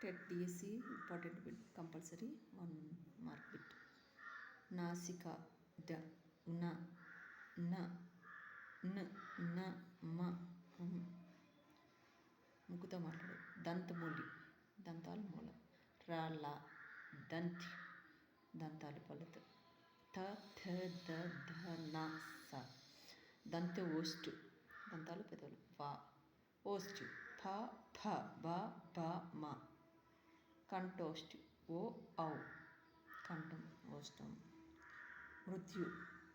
TET DSC important bit compulsory 1 mark bit. నాసిక డ న న న న మ ముక్కుతో మాట్లాడు. దంతమూలి దంతాలు మూలం. రాళ్ళ దంతి దంతాలు పలుతు. త థ ద ధ న స దంత ఓస్టు దంతాలు పెదవులు. వా ఓస్టు ఫ ఫ బ బ మ కంఠోష్టు. ఓ ఔ కంఠం ఓష్టం. మృత్యు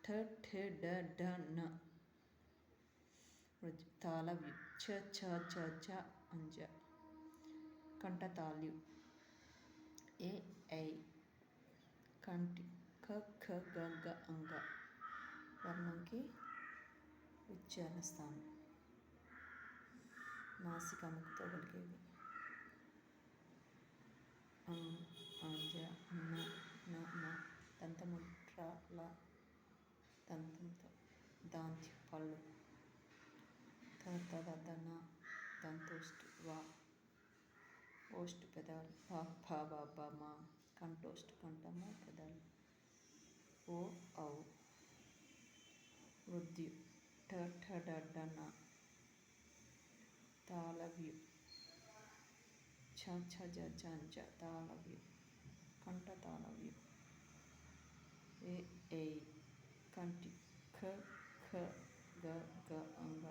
ఠ ఠ డ ఢ న మృత్యు. తాళవ్యు ఛ ఛ ఛ ఛ అంజ. కంఠతాళు ఏ ఐ కంటి క ఖ గ గ అంగ. వర్ణంకి ఉచ్చారణ స్థానం. నాసిక ముక్కుతో పలికేవి. అంజ న న మ దంతములు ట్ర ల దంతంతో. దాంతి పళ్ళు. త త ద ద న దంతోష్టు. వా ఓష్టు పెదాలు. ఫ ఫ బ బ మ కంఠోష్టు కంఠము పెదాలు. ఓ ఔ మృత్యు ఠ ఠ డ ఢ న తాళవ్యు ఛ ఛ జ ఝ ఝ తాళవ్యు కంఠతాళవ్యు. ఏ ఐ కంటి ఖ ఖ గ గ అంగ.